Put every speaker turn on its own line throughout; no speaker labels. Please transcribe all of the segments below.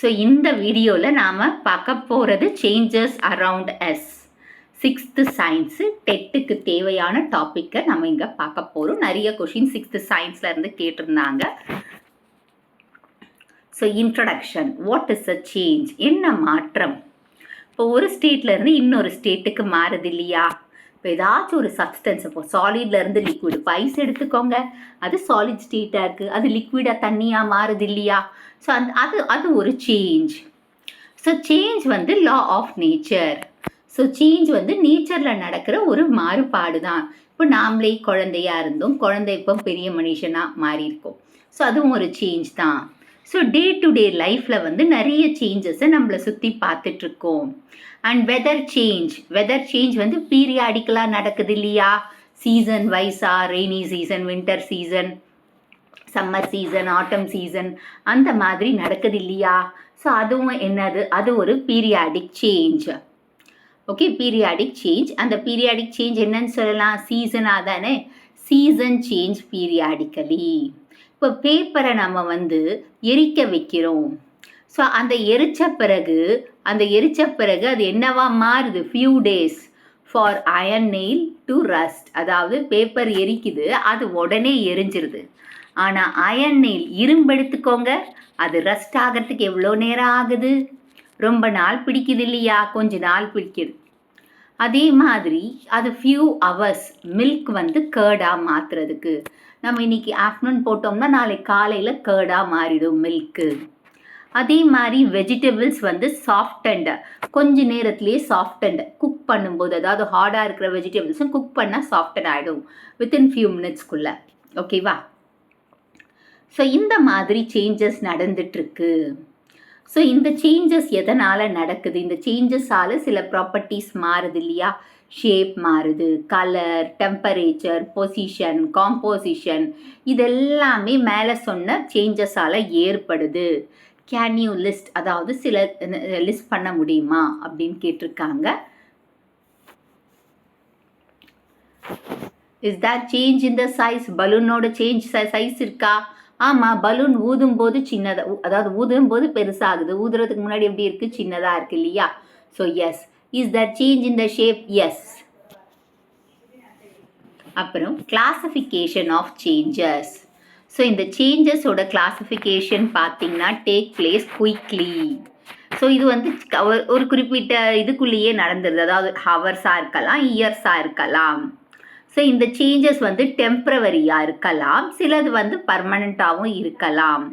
So இந்த வீடியோவில் நாம் பார்க்க போகிறது changes around us. 6th science டெட்டுக்கு தேவையான டாப்பிக்கை நம்ம இங்கே பார்க்க போகிறோம். நிறைய கொஷின் 6th சயின்ஸ்லேருந்து கேட்டிருந்தாங்க. So introduction, what is a change? என்ன மாற்றம்? இப்போ ஒரு ஸ்டேட்லேருந்து இன்னொரு ஸ்டேட்டுக்கு மாறுது இல்லையா? இப்போ ஏதாச்சும் ஒரு சப்ஸ்டன்ஸ், இப்போ சாலிட்லேருந்து லிக்விட், இப்போ ஐஸ் எடுத்துக்கோங்க, அது சாலிட் ஸ்டேட்டாக இருக்குது, அது லிக்விடாக தண்ணியாக மாறுது இல்லையா? ஸோ அது ஒரு சேஞ்ச். ஸோ சேஞ்ச் வந்து law of nature. So change வந்து நேச்சரில் நடக்கிற ஒரு மாறுபாடு தான். இப்போ நாமளே குழந்தையா இருந்தோம், குழந்தை இப்போ பெரிய மனுஷனாக மாறி இருக்கோம். ஸோ அதுவும் ஒரு சேஞ்ச் தான். ஸோ டே டு டே லைஃப்பில் வந்து நிறைய சேஞ்சஸை நம்மளை சுற்றி பார்த்துட்ருக்கோம். அண்ட் வெதர் சேஞ்ச் வந்து பீரியாடிக்கலாக நடக்குது இல்லையா? சீசன் வைஸாக, rainy season, winter season, summer season, ஆட்டம் சீசன், அந்த மாதிரி நடக்குது இல்லையா? ஸோ அதுவும் என்னது? அது ஒரு periodic change. Okay, periodic change. அந்த பீரியாடிக் சேஞ்ச் என்னன்னு சொல்லலாம்? சீசனாக தானே. Season change periodically. இப்போ பேப்பரை நம்ம வந்து எரிக்க வைக்கிறோம். ஸோ அந்த எரிச்ச பிறகு அது என்னவா மாறுது? Few days for iron nail to rust. அதாவது பேப்பர் எரிக்குது, அது உடனே எரிஞ்சிருது. ஆனால் அயன் நெயில், இரும்பு எடுத்துக்கோங்க, அது ரஸ்ட் ஆகிறதுக்கு எவ்வளோ நேரம் ஆகுது? ரொம்ப நாள் பிடிக்குது இல்லையா? கொஞ்ச நாள் பிடிக்குது. அதே மாதிரி அது ஃபியூ ஹவர்ஸ். மில்க் வந்து கேர்டாக மாற்றுறதுக்கு நம்ம இன்றைக்கி ஆஃப்டர்நூன் போட்டோம்னா நாளைக்கு காலையில் கேர்டாக மாறிடும் மில்க்கு. அதே மாதிரி வெஜிடபிள்ஸ் வந்து சாஃப்டண்ட், கொஞ்ச நேரத்துலேயே சாஃப்டண்ட் குக் பண்ணும்போது, அதாவது ஹார்டாக இருக்கிற வெஜிடபிள்ஸும் குக் பண்ணால் சாஃப்டன் ஆகிடும் வித்தின் ஃபியூ மினிட்ஸ்க்குள்ளே. ஓகேவா? ஸோ இந்த மாதிரி சேஞ்சஸ் நடந்துட்டுருக்கு. ஸோ இந்த சேஞ்சஸ் எதனால் நடக்குது? இந்த சேஞ்சஸால் சில ப்ராப்பர்ட்டிஸ் மாறுது இல்லையா? ஷேப் மாறுது, கலர், டெம்பரேச்சர், பொசிஷன், காம்போசிஷன், இதெல்லாமே மேலே சொன்ன சேஞ்சஸால் ஏற்படுது. Can you list? அதாவது சில லிஸ்ட் பண்ண முடியுமா அப்படின்னு கேட்டிருக்காங்க. Is that change in the size? பலூனோட சேஞ்ச் சைஸ் இருக்கா? ஆமாம், பலூன் ஊதும்போது சின்னதாக, அதாவது ஊதும்போது பெருசாகுது, ஊதுறதுக்கு முன்னாடி எப்படி இருக்குது? சின்னதாக இருக்குது இல்லையா? So yes. Is that change in the shape? Yes. அப்புறம் கிளாசிஃபிகேஷன் ஆஃப் சேஞ்சஸ். ஸோ இந்த சேஞ்சஸோட கிளாசிஃபிகேஷன் பார்த்திங்கன்னா டேக் பிளேஸ் குயிக்லி. ஸோ இது வந்து ஒரு குறிப்பிட்ட இதுக்குள்ளேயே நடந்துருது. அதாவது ஹவர்ஸாக இருக்கலாம், இயர்ஸாக இருக்கலாம். ஸோ இந்த சேஞ்சஸ் வந்து டெம்ப்ரவரியாக இருக்கலாம், சிலது வந்து பர்மனண்ட்டாகவும் இருக்கலாம்.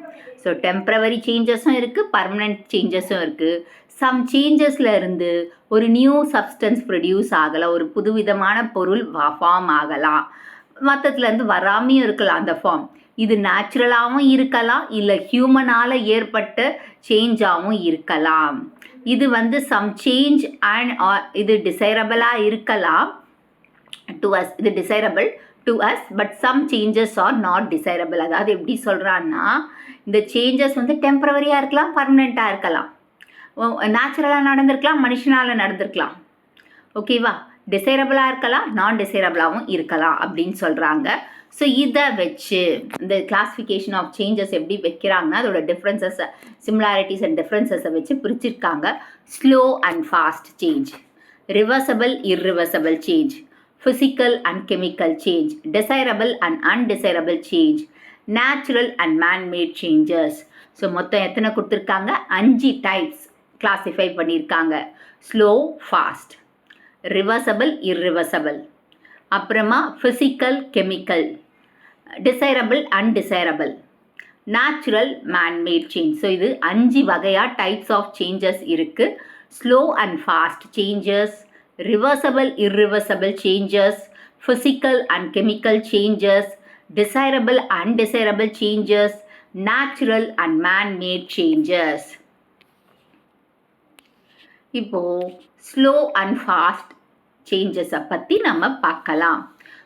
ஸோ டெம்ப்ரவரி சேஞ்சஸும் இருக்குது, பர்மனண்ட் சேஞ்சஸும் இருக்குது. சம் சேஞ்சஸில் இருந்து ஒரு நியூ சப்ஸ்டன்ஸ் ப்ரொடியூஸ் ஆகலாம், ஒரு புதுவிதமான பொருள் ஃபார்ம் ஆகலாம். மற்றத்துலேருந்து வராமையும் இருக்கலாம் அந்த ஃபார்ம். இது நேச்சுரலாகவும் இருக்கலாம், இல்லை ஹியூமனால் ஏற்பட்ட சேஞ்சாகவும் இருக்கலாம். இது வந்து சம் சேஞ்ச் அண்ட் இது டிசைரபிளாக இருக்கலாம் to us. இது desirable to us, but some changes are not desirable. அதாவது எப்படி சொல்கிறான்னா, இந்த சேஞ்சஸ் வந்து டெம்பரவரியாக இருக்கலாம், பர்மனெண்ட்டாக இருக்கலாம், நேச்சுரலாக நடந்திருக்கலாம், மனுஷனால் நடந்திருக்கலாம். ஓகேவா? டிசைரபிளாக இருக்கலாம், நான் டிசைரபிளாகவும் இருக்கலாம் அப்படின்னு சொல்கிறாங்க. ஸோ இதை வச்சு இந்த கிளாஸிஃபிகேஷன் ஆஃப் சேஞ்சஸ் எப்படி வைக்கிறாங்கன்னா, அதோட டிஃப்ரென்சஸ், சிமிலாரிட்டிஸ் அண்ட் டிஃப்ரென்சஸை வச்சு பிரிச்சிருக்காங்க. Slow and fast change, reversible, irreversible change, physical and chemical change, desirable and undesirable change, natural and man-made changes. So மொத்தம் எத்தனை கொடுத்துருக்காங்க? 5 டைப்ஸ் கிளாஸிஃபை பண்ணியிருக்காங்க. ஸ்லோ, ஃபாஸ்ட், ரிவர்சபிள், இர்ரிவர்சபிள், அப்புறமா physical, chemical, desirable, undesirable, natural, man-made change. So இது 5 வகையாக types of changes இருக்குது. Slow and fast changes, reversible, irreversible changes, physical and chemical changes, desirable, undesirable changes, natural and man-made changes. இப்போ slow and fast சேஞ்சஸை பற்றி நம்ம பார்க்கலாம்.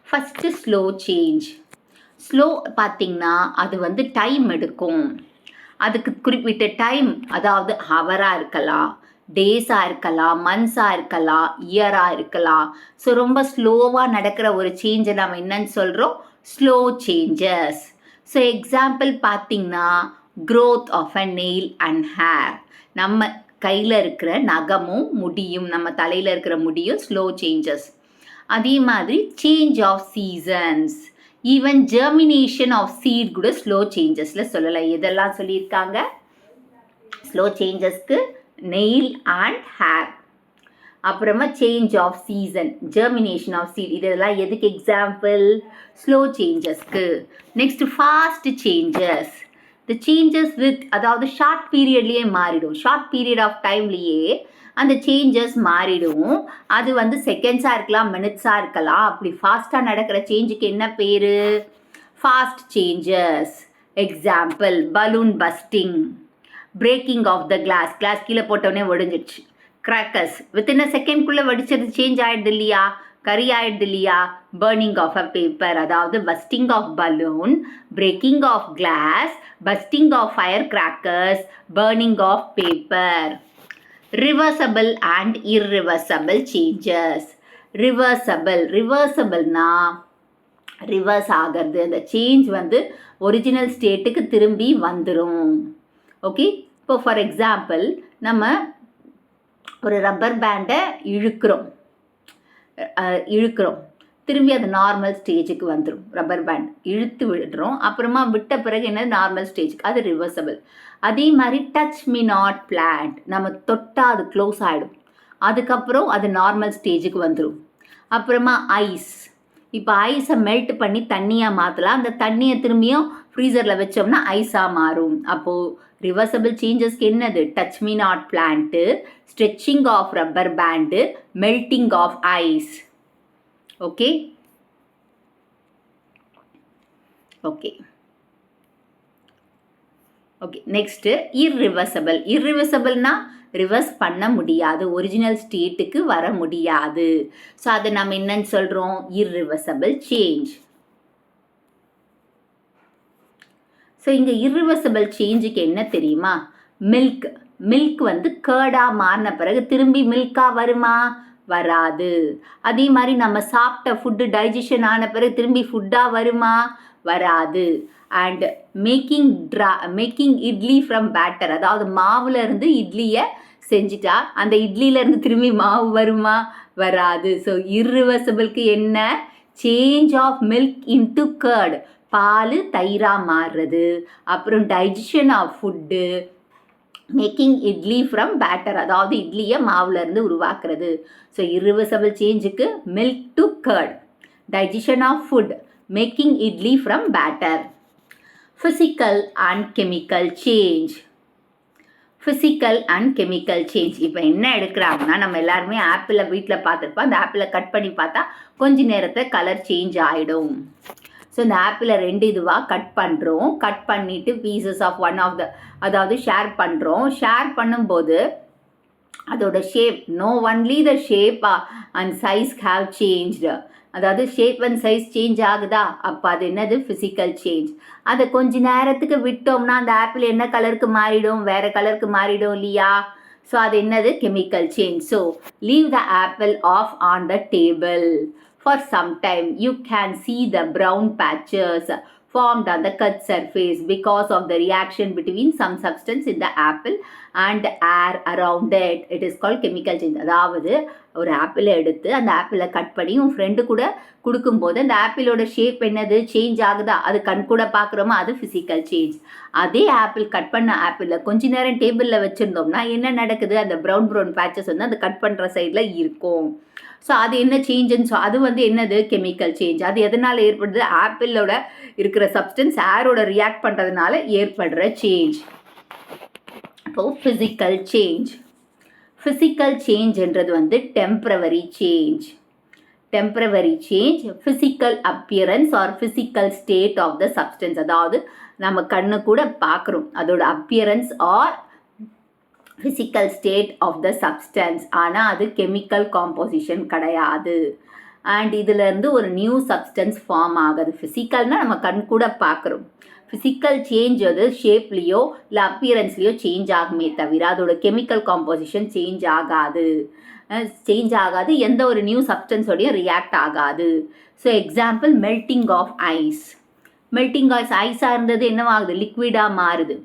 First slow change. Slow பார்த்திங்கன்னா அது வந்து டைம் எடுக்கும். அதுக்கு குறிப்பிட்ட டைம், அதாவது ஹவராக இருக்கலாம், டேஸாக இருக்கலாம், மந்த்ஸாக இருக்கலாம், இயராக இருக்கலாம். ஸோ ரொம்ப ஸ்லோவாக நடக்கிற ஒரு சேஞ்சை நம்ம என்னன்னு சொல்கிறோம்? Slow changes. ஸோ எக்ஸாம்பிள் பார்த்திங்கன்னா growth of a nail and hair. நம்ம கையில் இருக்கிற நகமும் முடியும், நம்ம தலையில் இருக்கிற முடியும் ஸ்லோ சேஞ்சஸ். அதே மாதிரி change of seasons, even germination of seed கூட ஸ்லோ சேஞ்சஸில் சொல்லலாம். இதெல்லாம் சொல்லியிருக்காங்க ஸ்லோ சேஞ்சஸ்க்கு, நெயில் அண்ட் ஹேர். அப்புறமா change of season, germination of seed, இதெல்லாம் எதுக்கு எக்ஸாம்பிள்? ஸ்லோ சேஞ்சஸ்க்கு. Next fast changes, the changes with, அதாவது ஷார்ட் பீரியட்லேயே மாறிடும், ஷார்ட் பீரியட் ஆஃப் டைம்லேயே அந்த சேஞ்சஸ் மாறிடும். அது வந்து செகண்ட்ஸாக இருக்கலாம், மினிட்ஸாக இருக்கலாம். அப்படி ஃபாஸ்ட்டாக நடக்கிற சேஞ்சுக்கு என்ன பேர்? Fast changes. Example balloon bursting, breaking of the glass, glass கீழே போட்டோடனே ஒடிஞ்சிடுச்சு. கிராக்கர்ஸ், வித்தின் அ செகண்ட்குள்ளே வடிச்சது சேஞ்ச் ஆகிடுது இல்லையா, கறி ஆகிடுது இல்லையா. பர்னிங் ஆஃப் அ பேப்பர், அதாவது bursting of balloon, breaking of glass, bursting of fire crackers, burning of paper. Reversible and irreversible changes. ரிவர்சபிள்னா ரிவர்ஸ் ஆகிறது, அந்த சேஞ்ச் வந்து ஒரிஜினல் ஸ்டேட்டுக்கு திரும்பி வந்துடும். ஓகே, இப்போ ஃபார் எக்ஸாம்பிள் நம்ம ஒரு ரப்பர் பேண்டை இழுக்கிறோம், திரும்பி அது நார்மல் ஸ்டேஜுக்கு வந்துடும். ரப்பர் பேண்ட் இழுத்து விடுறோம், அப்புறமா விட்ட பிறகு என்ன நார்மல் ஸ்டேஜுக்கு, அது ரிவர்சபிள். அதே மாதிரி டச் மீ நாட் பிளான்ட், நம்ம தொட்டால் அது க்ளோஸ் ஆகிடும், அதுக்கப்புறம் அது நார்மல் ஸ்டேஜுக்கு வந்துடும். அப்புறமா ஐஸ், இப்போ ஐஸை மெல்ட் பண்ணி தண்ணியாக மாற்றலாம், அந்த தண்ணியை திரும்பியும் ஃப்ரீசரில் வச்சோம்னா ஐஸாக மாறும். அப்போது ரிவர்சபிள் சேஞ்சஸ்க்கு என்னது? Touch me not plant, stretching of rubber band, melting of ice. Okay okay okay next இர்ரிவர்சபிள்னா ரிவர்ஸ் பண்ண முடியாது, ஒரிஜினல் ஸ்டேட்டுக்கு வர முடியாது. ஸோ அதை நம்ம என்னன்னு சொல்கிறோம்? Irreversible change. ஸோ இங்கே இர்ரிவர்சபிள் சேஞ்சுக்கு என்ன தெரியுமா? மில்க் வந்து கேர்டாக மாறின பிறகு திரும்பி மில்காக வருமா? வராது. அதே மாதிரி நம்ம சாப்பிட்ட ஃபுட்டு டைஜஷன் ஆன பிறகு திரும்பி ஃபுட்டாக வருமா? வராது. And making idli from batter, அதாவது மாவில் இருந்து இட்லியை செஞ்சுட்டா அந்த இட்லியிலேருந்து திரும்பி மாவு வருமா? வராது. ஸோ இர்ரிவர்சபிளுக்கு என்ன? Change of milk into curd, பால் தயிராக மாறுறது, அப்புறம் digestion of food, making idli from batter, அதாவது இட்லியை மாவுலேருந்து உருவாக்குறது. ஸோ இர்ரிவர்சபிள் சேஞ்சுக்கு milk to curd, digestion of food, making idli from batter. Physical and chemical change. இப்போ என்ன எடுக்கிறாங்கன்னா, நம்ம எல்லாருமே ஆப்பிளை வீட்டில் பார்த்துருப்போம், அந்த ஆப்பிளை கட் பண்ணி பார்த்தா கொஞ்ச நேரத்தில் கலர் சேஞ்ச் ஆகிடும். ஸோ இந்த ஆப்பிளை 2 இதுவாக கட் பண்ணுறோம், கட் பண்ணிவிட்டு pieces of one of the, அதாவது ஷேர் பண்ணுறோம். ஷேர் பண்ணும்போது அதோட shape, no only the shape and size have changed, அதாவது ஷேப் அண்ட் சைஸ் சேஞ்ச் ஆகுதா, அப்போ அது என்னது? Physical change. அதை கொஞ்ச நேரத்துக்கு விட்டோம்னா அந்த ஆப்பிள் என்ன கலருக்கு மாறிடும்? வேறு கலருக்கு மாறிடும் இல்லையா? ஸோ அது என்னது? Chemical change. So leave the apple off on the table. For some time, you can see the brown patches formed on the cut surface because of the reaction between some substance in the apple and air around it. It is called chemical change. அதாவது ஒரு ஆப்பிளை எடுத்து அந்த ஆப்பிளை cut பண்ணி உன் friend கூட கொடுக்கும்போது அந்த ஆப்பிளோட ஷேப் என்னது? சேஞ்ச் ஆகுதா? அது கண் கூட பார்க்குறோமா? அது ஃபிசிக்கல் சேஞ்ச். அதே ஆப்பிள், கட் பண்ண ஆப்பிளில் கொஞ்ச நேரம் டேபிளில் வச்சுருந்தோம்னா என்ன நடக்குது? அந்த ப்ரௌன் பேட்சஸ் வந்து அந்த கட் பண்ணுற சைடில் இருக்கும். ஸோ அது என்ன சேஞ்சுன்னு அது வந்து என்னது? Chemical change. அது எதனால் ஏற்படுது? ஆப்பிளோட இருக்கிற சப்ஸ்டன்ஸ் ஏரோட ரியாக்ட் பண்ணுறதுனால ஏற்படுற சேஞ்ச். அப்போது ஃபிசிக்கல் சேஞ்ச்ன்றது வந்து temporary change. Physical appearance or physical state of the substance, அதாவது நம்ம கண்ணு கூட பார்க்குறோம் அதோட appearance or physical state of the substance. ஆனால் அது கெமிக்கல் காம்போசிஷன் கிடையாது. அண்ட் இதிலேருந்து ஒரு நியூ சப்ஸ்டன்ஸ் ஃபார்ம் ஆகுது. ஃபிசிக்கல்னால் நம்ம கண் கூட பார்க்குறோம். ஃபிசிக்கல் சேஞ்ச் அது ஷேப்லேயோ இல்லை அப்பியரன்ஸ்லேயோ சேஞ்ச் ஆகுமே தவிர அதோட கெமிக்கல் காம்போசிஷன் சேஞ்ச் ஆகாது. எந்த ஒரு நியூ சப்ஸ்டன்ஸோடையும் ரியாக்ட் ஆகாது. So example melting of ice. ஐஸாக இருந்தது என்னவாகுது? லிக்விடாக மாறுது.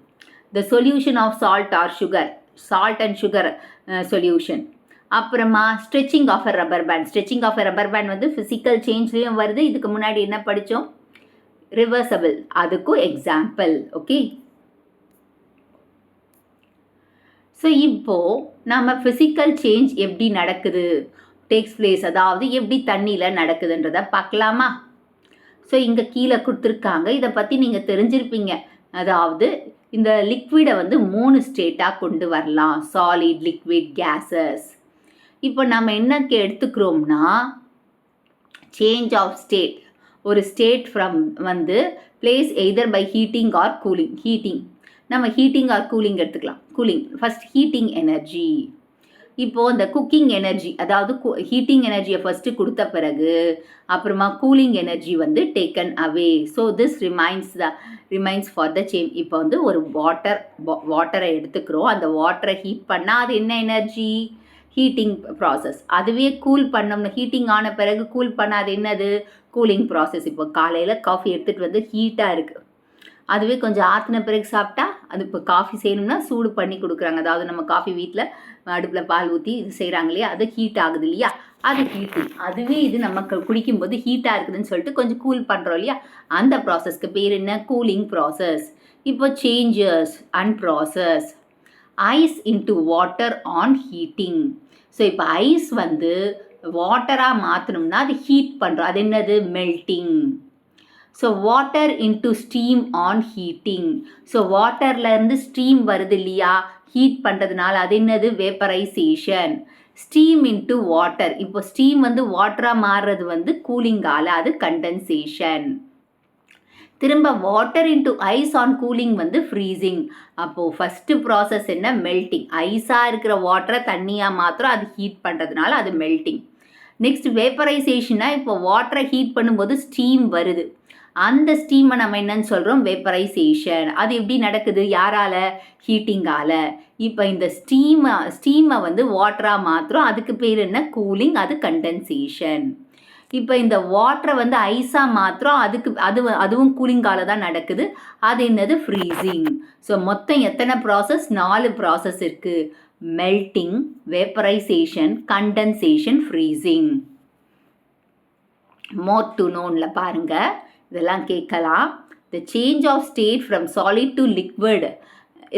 The solution of salt or sugar, salt and sugar solution. அப்புறமா stretching of a rubber band. Stretching of a rubber band வந்து ஃபிசிக்கல் சேஞ்ச்லேயும் வருது. இதுக்கு முன்னாடி என்ன படித்தோம்? ரிவர்சபிள், அதுக்கும் எக்ஸாம்பிள். ஓகே, ஸோ இப்போது நம்ம ஃபிசிக்கல் சேஞ்ச் எப்படி நடக்குது, டேக்ஸ் பிளேஸ், அதாவது எப்படி தண்ணியில் நடக்குதுன்றதை பார்க்கலாமா? ஸோ இங்கே கீழே கொடுத்துருக்காங்க, இதை பற்றி நீங்கள் தெரிஞ்சிருப்பீங்க. அதாவது இந்த லிக்விடை வந்து 3 ஸ்டேட்டாக கொண்டு வரலாம், சாலிட், லிக்விட், கேஸஸ். இப்போ நம்ம என்னக்கு எடுத்துக்கிறோம்னா சேஞ்ச் ஆஃப் ஸ்டேட். ஒரு ஸ்டேட் ஃப்ரம் வந்து place either by heating or cooling. Heating, நம்ம ஹீட்டிங் ஆர் கூலிங் எடுத்துக்கலாம். Cooling first, heating energy. இப்போது இந்த குக்கிங் எனர்ஜி, அதாவது ஹீட்டிங் எனர்ஜியை ஃபஸ்ட்டு கொடுத்த பிறகு அப்புறமா கூலிங் எனர்ஜி வந்து taken away. So this remains for the change. இப்போ வந்து ஒரு வாட்டரை எடுத்துக்கிறோம், அந்த வாட்டரை ஹீட் பண்ணால் அது என்ன எனர்ஜி? Heating process. அதுவே கூல் பண்ணோம்னா, ஹீட்டிங் ஆன பிறகு கூல் பண்ணால் அது என்னது? Cooling process. இப்போ காலையில் காஃபி எடுத்துகிட்டு வந்து ஹீட்டாக இருக்குது, அதுவே கொஞ்சம் ஆற்றின பிறகு சாப்பிட்டா, அது இப்போ காஃபி செய்யணும்னா சூடு பண்ணி கொடுக்குறாங்க. அதாவது நம்ம காஃபி வீட்டில் அடுப்பில் பால் ஊற்றி இது செய்கிறாங்க இல்லையா, அது ஹீட் ஆகுது இல்லையா, அது ஹீட்டிங். அதுவே இது நம்ம குடிக்கும்போது ஹீட்டாக இருக்குதுன்னு சொல்லிட்டு கொஞ்சம் கூல் பண்ணுறோம் இல்லையா, அந்த ப்ராசஸ்க்கு பேர் என்ன? Cooling process. இப்போ changes and process. Ice into water on heating. So இப்போ ஐஸ் வந்து வாட்டராக மாற்றணும்னா அது ஹீட் பண்ணுறோம், அது என்னது? Melting. So water into steam on heating. So வாட்டர்லேருந்து ஸ்டீம் வருது இல்லையா, ஹீட் பண்ணுறதுனால, அது என்னது? வேப்பரைசேஷன். Steam into water. இப்போ ஸ்டீம் வந்து வாட்டராக மாறுறது வந்து கூலிங்கால், அது கண்டென்சேஷன். திரும்ப water into ice on cooling வந்து ஃப்ரீசிங். அப்போது ஃபஸ்ட்டு ப்ராசஸ் என்ன? மெல்ட்டிங். ஐஸாக இருக்கிற வாட்டரை தண்ணியாக மாத்திரம் அது ஹீட் பண்ணுறதுனால அது மெல்ட்டிங். நெக்ஸ்ட் வேப்பரைசேஷனாக, இப்போ வாட்டரை ஹீட் பண்ணும்போது ஸ்டீம் வருது, அந்த ஸ்டீமை நம்ம என்னன்னு சொல்கிறோம்? வேப்பரைசேஷன். அது எப்படி நடக்குது? யாரால்? ஹீட்டிங்கால். இப்போ இந்த ஸ்டீமை வந்து வாட்டராக மாத்திரம், அதுக்கு பேர் என்ன? கூலிங், அது கண்டென்சேஷன். இப்போ இந்த வாட்டரை வந்து ஐஸாக மாத்திரம், அதுவும் கூலிங்கால தான் நடக்குது, அது என்னது? ஃப்ரீசிங். ஸோ மொத்தம் எத்தனை ப்ராசஸ்? 4 ப்ராசஸ் இருக்குது. Melting, vaporisation, condensation, freezing. More to நோனில் பாருங்கள், இதெல்லாம் கேட்கலாம். The change of state from solid to liquid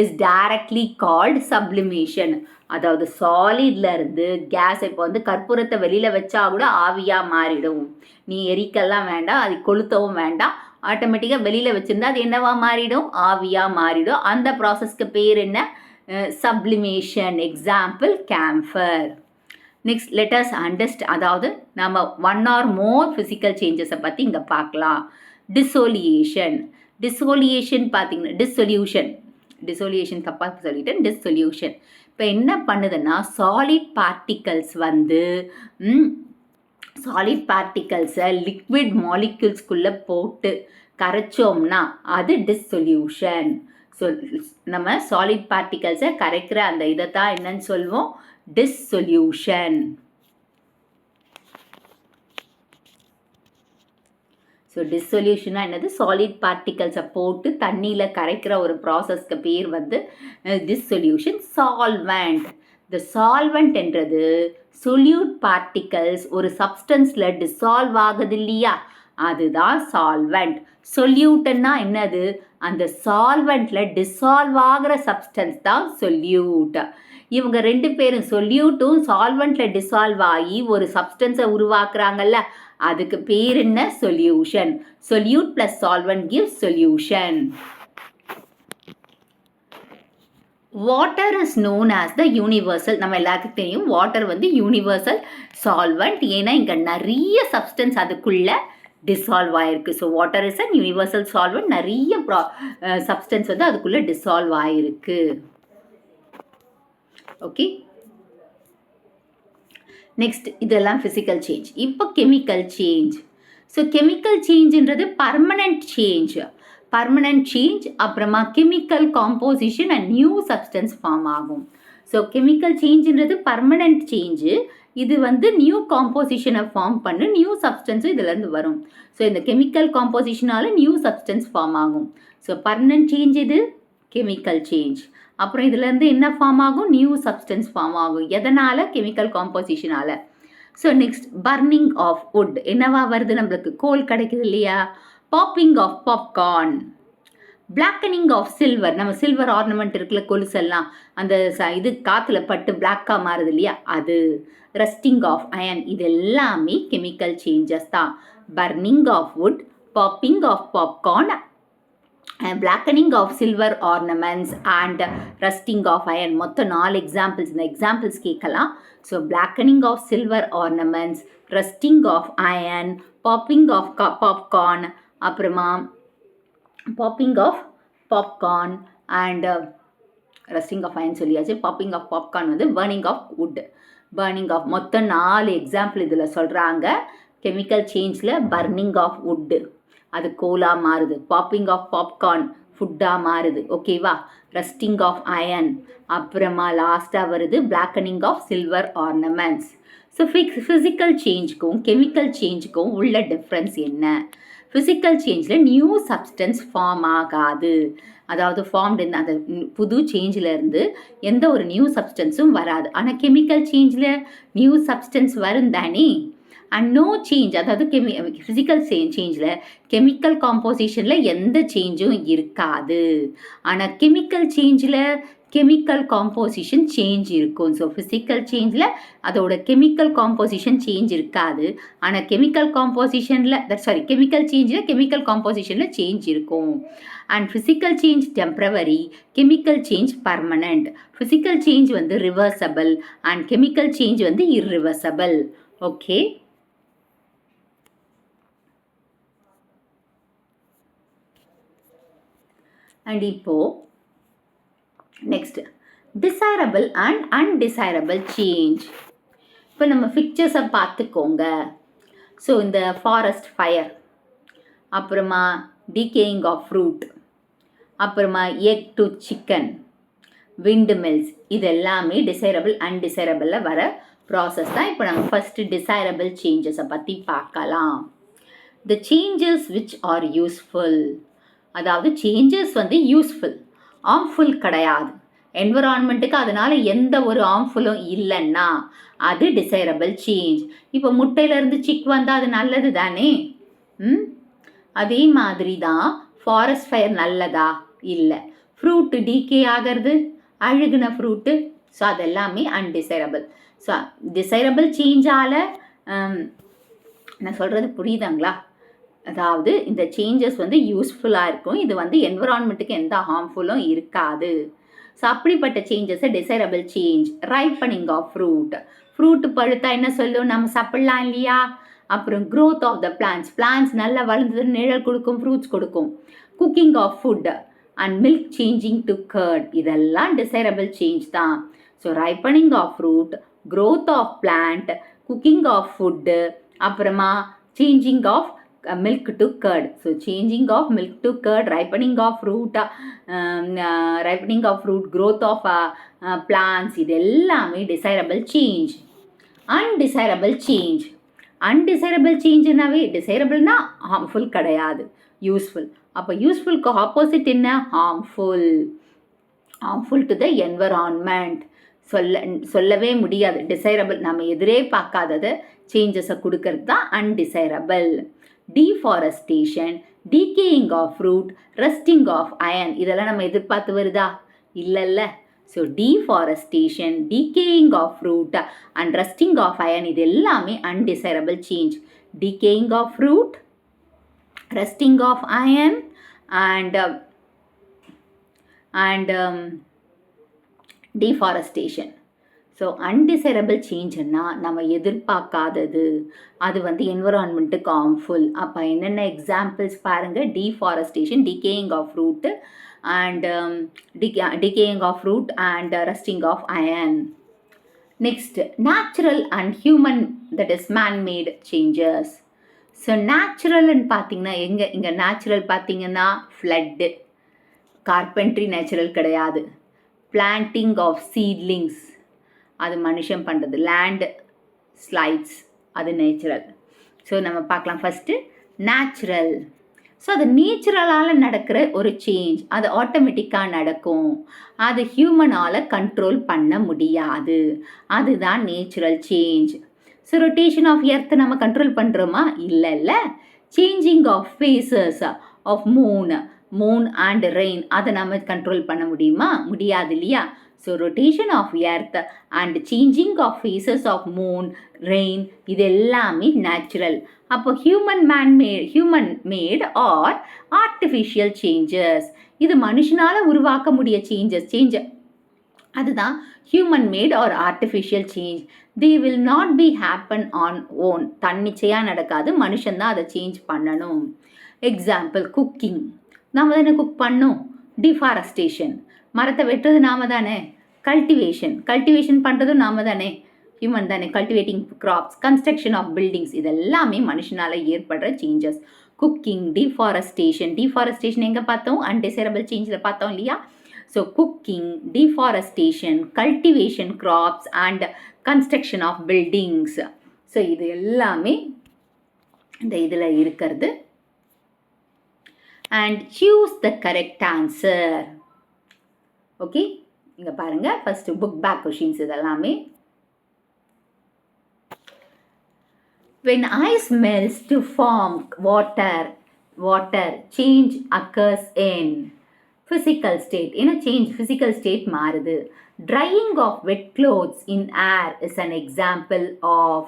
is directly called sublimation. அதாவது சாலிட்லேருந்து கேஸ், இப்போ வந்து கற்பூரத்தை வெளியில் வச்சா கூட ஆவியாக மாறிடும். நீ எரிக்கெல்லாம் வேண்டாம், அது கொளுத்தவும் வேண்டாம், ஆட்டோமேட்டிக்காக வெளியில் வச்சுருந்தா அது என்னவா மாறிடும்? ஆவியாக மாறிடும். அந்த ப்ராசஸ்க்கு பேர் என்ன? Sublimation. Example camphor. Next lettuce understand, அதாவது நம்ம 1 or more ஃபிசிக்கல் சேஞ்சஸை பற்றி இங்கே பார்க்கலாம். டிசோலியேஷன். டிசோலியேஷன் பார்த்தீங்கன்னா டிசோலியேஷன் தப்பாக சொல்லிட்டேன், டிசொல்யூஷன். இப்போ என்ன பண்ணுதுன்னா, சாலிட் பார்ட்டிகல்ஸை லிக்விட் மாலிக்யூல்ஸ்குள்ளே போட்டு கரைச்சோம்னா அது டிசொல்யூஷன். ஸோ நம்ம சாலிட் பார்ட்டிகல்ஸை கரைக்கிற அந்த இதை தான் என்னன்னு சொல்லுவோம்? டிசொல்யூஷன். ஸோ டிசொல்யூஷனாக என்னது? சாலிட் பார்ட்டிகல்ஸை போட்டு தண்ணியில் கரைக்கிற ஒரு ப்ராசஸ்க்கு பேர் வந்து டிசொல்யூஷன். சால்வெண்ட். இந்த சால்வெண்ட் என்றது சொல்யூட் பார்ட்டிகல்ஸ் ஒரு சப்ஸ்டன்ஸில் டிசால்வ் ஆகுது இல்லையா, அதுதான் சால்வெண்ட். சொல்யூட்னா என்னது? அந்த சால்வெண்ட்டில் டிசால்வ் ஆகிற சப்ஸ்டன்ஸ் தான் சொல்யூட். இவங்க 2 பேரும் சொல்யூட்டும் சால்வெண்ட்டில் டிசால்வ் ஆகி ஒரு சப்ஸ்டன்ஸை உருவாக்குறாங்கல்ல, அதுக்கு பேர் என்ன? Solution. Solute plus solvent gives solution. Water is known as the universal. நம்ம எல்லாத்துக்கும் தெரியும் வாட்டர் வந்து யூனிவர்சல் சால்வெண்ட். ஏன்னா இங்கே நிறைய சப்ஸ்டன்ஸ் அதுக்குள்ள டிசால்வ் ஆகிருக்கு. So water is a universal solvent. நிறைய சப்ஸ்டன்ஸ் வந்து அதுக்குள்ளே டிசால்வ் ஆகிருக்கு. ஓகே, நெக்ஸ்ட் இதெல்லாம் ஃபிசிக்கல் சேஞ்ச். இப்போ கெமிக்கல் சேஞ்ச். ஸோ கெமிக்கல் சேஞ்சுன்றது பர்மனெண்ட் சேஞ்ச். அப்புறமா chemical composition and new substance form ஆகும். ஸோ கெமிக்கல் சேஞ்சுன்றது பர்மனெண்ட் சேஞ்சு, இது வந்து நியூ காம்போசிஷனை ஃபார்ம் பண்ணு, நியூ சப்ஸ்டன்ஸும் இதுலேருந்து வரும். ஸோ இந்த கெமிக்கல் காம்போசிஷனால் நியூ சப்ஸ்டன்ஸ் ஃபார்ம் ஆகும். ஸோ பர்மனெண்ட் சேஞ்ச் இது கெமிக்கல் சேஞ்ச். அப்புறம் இதுலேருந்து என்ன ஃபார்ம் ஆகும்? நியூ சப்ஸ்டன்ஸ் ஃபார்ம் ஆகும். எதனால்? கெமிக்கல் காம்போசிஷனால். So next burning of wood. என்னவா வருது நம்மளுக்கு? கோல் கிடைக்குது இல்லையா? Popping of popcorn. Blackening of silver. நம்ம சில்வர் ஆர்னமெண்ட் இருக்குல்ல, கொலுசெல்லாம் அந்த இது காற்றுல பட்டு பிளாக்காக மாறுது இல்லையா, அது. Rusting of iron. இது எல்லாமே கெமிக்கல் சேஞ்சஸ் தான். Burning of wood, popping of popcorn, blackening of silver ornaments and rusting of iron. மொத்தம் 4 எக்ஸாம்பிள்ஸ். இந்த எக்ஸாம்பிள்ஸ் கேட்கலாம். So blackening of silver ornaments, rusting of iron, popping of popcorn, அப்புறமா popping of popcorn and rusting of iron சொல்லியாச்சு. Popping of popcorn வந்து burning of wood. Burning of மொத்தம் 4 example இதில் சொல்கிறாங்க. Chemical சேஞ்சில் பர்னிங் ஆஃப் வுட்டு, அது கோலாக மாறுது. பாப்பிங் ஆஃப் பாப்கார்ன் ஃபுட்டாக மாறுது. ஓகேவா? ரஸ்டிங் ஆஃப் அயன், அப்புறமா லாஸ்ட்டாக வருது blackening of silver ornaments. So physical சேஞ்சுக்கும் கெமிக்கல் சேஞ்சுக்கும் உள்ள டிஃப்ரென்ஸ் என்ன? ஃபிசிக்கல் சேஞ்சில் நியூ சப்ஸ்டன்ஸ் ஃபார்ம் ஆகாது. அதாவது ஃபார்ம்டு அந்த புது சேஞ்சிலேருந்து எந்த ஒரு நியூ சப்ஸ்டன்ஸும் வராது. ஆனால் கெமிக்கல் சேஞ்சில் நியூ சப்ஸ்டன்ஸ் வரும் தானே. அண்ட் நோ சேஞ்ச், அதாவது ஃபிசிக்கல் சேஞ்சில் கெமிக்கல் காம்போசிஷனில் எந்த சேஞ்சும் இருக்காது. ஆனால் கெமிக்கல் சேஞ்சில் கெமிக்கல் காம்போசிஷன் சேஞ்ச் இருக்கும். ஸோ ஃபிசிக்கல் சேஞ்சில் அதோட கெமிக்கல் காம்போசிஷன் சேஞ்ச் இருக்காது. ஆனால் கெமிக்கல் சேஞ்சில் கெமிக்கல் காம்போசிஷனில் சேஞ்ச் இருக்கும். And physical change temporary, chemical change permanent. Physical change வந்து ரிவர்சபிள் அண்ட் கெமிக்கல் சேஞ்ச் வந்து இர்ரிவர்சபிள். ஓகே. அண்ட் இப்போது next desirable and undesirable change. இப்போ நம்ம பிக்சர்ஸை பார்த்துக்கோங்க. ஸோ இந்த ஃபாரஸ்ட் ஃபயர், அப்புறமா டிகேயிங் ஆஃப் ஃப்ரூட், அப்புறமா egg to chicken, wind mills, இது எல்லாமே டிசைரபிள் அன்டிசைரபிளில் வர ப்ராசஸ் தான். இப்போ நம்ம ஃபஸ்ட்டு டிசைரபிள் சேஞ்சஸை பற்றி பார்க்கலாம். The changes which are useful. அதாவது சேஞ்சஸ் வந்து யூஸ்ஃபுல், ஹார்ம்ஃபுல் கிடையாது. என்விரான்மெண்ட்டுக்கு அதனால் எந்த ஒரு ஹார்ம்ஃபுல்லும் இல்லைன்னா அது டிசைரபிள் சேஞ்ச். இப்போ முட்டையிலேருந்து சிக் வந்தால் அது நல்லது தானே. அதே மாதிரி தான் ஃபாரஸ்ட் ஃபயர் நல்லதா? இல்லை. ஃப்ரூட்டு டீகே ஆகிறது, அழுகுன ஃப்ரூட்டு, ஸோ அதெல்லாமே அன்டிசைரபிள். ஸோ டிசைரபிள் சேஞ்சால் நான் சொல்கிறது புரியுதாங்களா? அதாவது இந்த சேஞ்சஸ் வந்து யூஸ்ஃபுல்லாக இருக்கும். இது வந்து என்விரான்மெண்ட்டுக்கு எந்த ஹார்ம்ஃபுல்லும் இருக்காது. ஸோ அப்படிப்பட்ட சேஞ்சஸை desirable change. Ripening of fruit பழுத்தா என்ன சொல்லும்? நம்ம சாப்பிட்லாம் இல்லையா? அப்புறம் க்ரோத் ஆஃப் த பிளான்ஸ் நல்லா வளர்ந்தது, நிழல் கொடுக்கும், ஃப்ரூட்ஸ் கொடுக்கும். Cooking of food and milk changing to curd, இதெல்லாம் டிசைரபிள் சேஞ்ச் தான். So ripening of fruit, growth of plant, cooking of food, அப்புறமா changing of milk to curd. So changing of milk to curd, ripening of fruit, growth of plants, இது எல்லாமே desirable change. Undesirable change. Undesirable change என்னவே desirableனா harmful கிடையாது, useful. அப்போ usefulக்கு opposite என்ன? harmful. harmful to the environment. சொல்லவே முடியாது. Desirable நம்ம எதிரே பார்க்காதது சேஞ்சஸை கொடுக்கறது தான் undesirable. Deforestation, decaying of fruit, rusting of iron, இதெல்லாம் நம்ம எதிர்பார்த்து வருதா? இல்லைல்ல. So deforestation, decaying of fruit and rusting of iron, இது எல்லாமே undesirable change. Decaying of fruit, rusting of iron and deforestation. So undesirable சேஞ்சுன்னா நம்ம எதிர்பார்க்காதது, அது வந்து என்விரான்மெண்ட்டுக்கு ஹார்ம்ஃபுல். அப்போ என்னென்ன எக்ஸாம்பிள்ஸ் பாருங்கள்? Deforestation, decaying of fruit and decaying of fruit and rusting of iron. Next natural and human, that is manmade changes. So நேச்சுரல்னு பார்த்தீங்கன்னா இங்கே நேச்சுரல் பார்த்தீங்கன்னா ஃப்ளட்டு, கார்பென்ட்ரி நேச்சுரல் கிடையாது. பிளான்டிங் ஆஃப் சீட்லிங்ஸ், அது மனுஷன் பண்ணுறது. லேண்ட் ஸ்லைட்ஸ், அது நேச்சுரல். ஸோ நம்ம பார்க்கலாம். First natural. ஸோ அது நேச்சுரலால் நடக்கிற ஒரு சேஞ்ச், அது ஆட்டோமேட்டிக்காக நடக்கும், அது ஹியூமனால் கண்ட்ரோல் பண்ண முடியாது, அதுதான் natural change. So rotation of earth நம்ம கண்ட்ரோல் பண்ணுறோமா? இல்லை. Changing of phases of moon and rain அதை நம்ம கண்ட்ரோல் பண்ண முடியுமா? முடியாது இல்லையா? So rotation of earth and changing of phases of moon, rain, இது எல்லாமே நேச்சுரல். அப்போ human made or artificial changes, இது மனுஷனால் உருவாக்க முடிய சேஞ்ச், அதுதான் human made or artificial change. They will not be happen on own, தன்னிச்சையாக நடக்காது, மனுஷன்தான் அதை சேஞ்ச் பண்ணணும். எக்ஸாம்பிள் குக்கிங், நாம் தானே குக் பண்ணோம். டிஃபாரஸ்டேஷன், மரத்தை வெட்டுறது நாம தானே. கல்டிவேஷன் பண்ணுறதும் நாம தானே, ஹியூமன் தானே. Cultivating crops, construction of buildings, இதெல்லாமே மனுஷனால் ஏற்படுற சேஞ்சஸ். குக்கிங், டிஃபாரஸ்டேஷன் எங்கே பார்த்தோம்? அன்டிசைரபிள் சேஞ்சில் பார்த்தோம் இல்லையா? So cooking, deforestation, cultivation crops and construction of buildings. So இது எல்லாமே இந்த இதில் இருக்கிறது. And choose the correct answer. Okay, இங்கே பாருங்கள், ஃபஸ்ட்டு புக் பேக் கொஷின்ஸ் இதெல்லாமே. When ice melts to form water change occurs in physical state. In a change, physical state மாறுது. Drying of wet clothes in air is an example of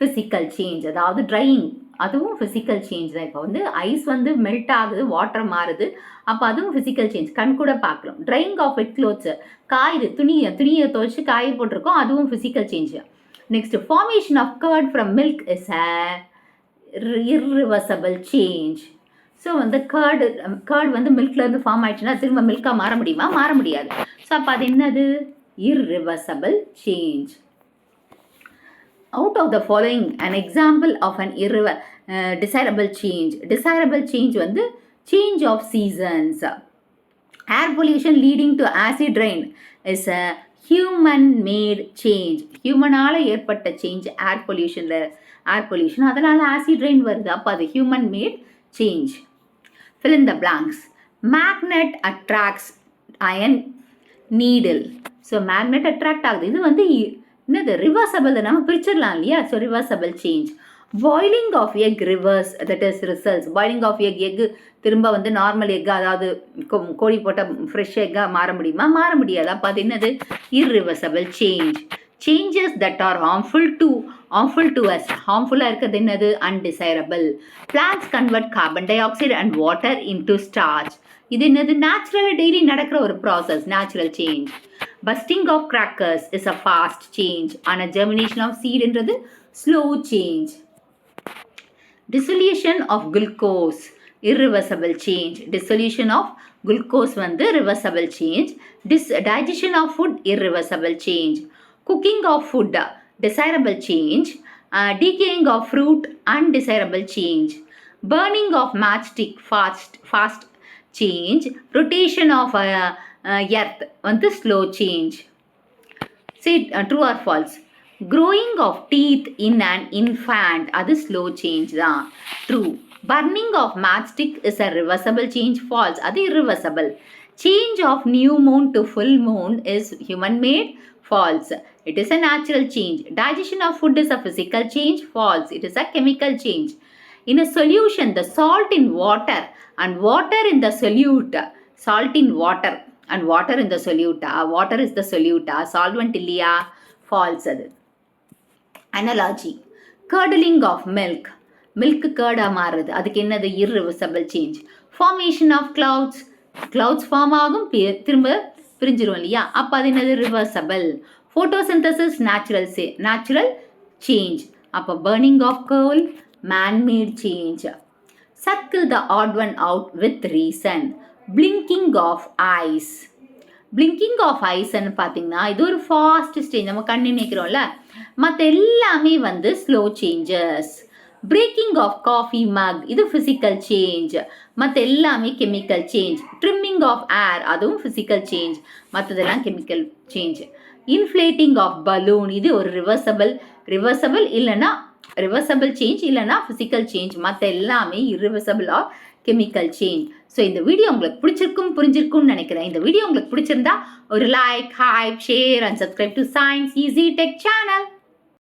physical change. அதாவது drying, அதுவும் physical change தான். இப்போ வந்து ice வந்து melt ஆகுது, water மாறுது, அப்போ அதுவும் ஃபிசிக்கல் சேஞ்ச், கண் கூட பார்க்குறோம். ட்ரையிங் ஆஃப் வெட் க்ளோத்ஸ், காயுது, துணியை துவைச்சி காய போட்டிருக்கோம், அதுவும் physical change. Next, formation of curd from milk is a irreversible change. So வந்து கர்ட் வந்து மில்க்லேருந்து ஃபார்ம் ஆயிடுச்சுன்னா திரும்ப மில்காக மாற முடியுமா? மாற முடியாது. ஸோ அப்போ அது என்னது? Irreversible change. Out of the following an example of an desirable change. Desirable change வந்து change of seasons. Air pollution leading to acid rain is a human made change. ஹியூமனால் ஏற்பட்ட சேஞ்ச் ஏர் பொல்யூஷன், அதனால் acid rain வருது, அப்போ அது human made change. Fill in the blanks. Magnet attracts iron needle. So magnet attract ஆகுது, இது வந்து என்னது? ரிவர்சபிள், நம்ம பிரிச்சிடலாம் இல்லையா? So reversible change. Boiling of egg reverse, that is results. Boiling of egg திரும்ப வந்து நார்மல் எக், அதாவது கோழி போட்ட ஃப்ரெஷ் எக்காக மாற முடியுமா? மாற முடியாது, அப்போ அது என்னது? Irreversible change. Changes that are harmful to us, ஹார்ம்ஃபுல்லாக இருக்கிறது என்னது? Undesirable. Plants convert carbon dioxide and water into starch, இது என்னது? நேச்சுரலாக டெய்லி நடக்கிற ஒரு process, natural change. Busting of crackers is a fast change. ஆன germination of seed என்றது slow change. Dissolution of glucose, irreversible change. Dissolution of glucose வந்து reversible change. Digestion of food, irreversible change. Cooking of food, desirable change. Decaying of fruit, undesirable change. Burning of matchstick, fast change. Rotation of earth வந்து slow change. Say true or false? Growing of teeth in an infant, அது slow change தான். True. Burning of matchstick is a reversible change. False. அது irreversible. Change of new moon to full moon is human made. False. It is a natural change. Digestion of food is a physical change. False. It is a chemical change. In a solution, the salt in water and water in the solute. Salt in water and water in the solute. Water is the solute. Solvent இல்லையா? False அது. Analogy. Curdling of milk. Milk curd மாறுது, அதுக்கு என்னது? irreversible change. Formation of clouds form ஆகும், திரும்ப பிரிஞ்சிரும் இல்லையா? அப்போ அது என்னது? reversible. Photosynthesis natural change. அப்போ burning of coal, man-made change. Circle the odd one out with reason. Blinking of eyes. Blinking of eyes ன்னு பார்த்தீங்கன்னா இது ஒரு ஃபாஸ்ட் ஸ்டேஜ், நம்ம கண்ணு நினைக்கிறோம்ல, மற்ற எல்லாமே வந்து slow changes. Breaking of coffee mug, இது ஃபிசிக்கல் சேஞ்ச், மற்ற எல்லாமே chemical change. Trimming of hair, அதுவும் ஃபிசிக்கல் சேஞ்ச், மற்றதெல்லாம் chemical change. Inflating of balloon, இது ஒரு ரிவர்சபிள் இல்லைன்னா ரிவர்சபிள் சேஞ்ச் இல்லைனா ஃபிசிக்கல் சேஞ்ச், மற்ற எல்லாமே irreversible or chemical change. So இந்த வீடியோ உங்களுக்கு புரிஞ்சிருக்கும்னு நினைக்கிறேன். இந்த வீடியோ உங்களுக்கு பிடிச்சிருந்தா ஒரு like, hype, share and subscribe to science easy tech channel.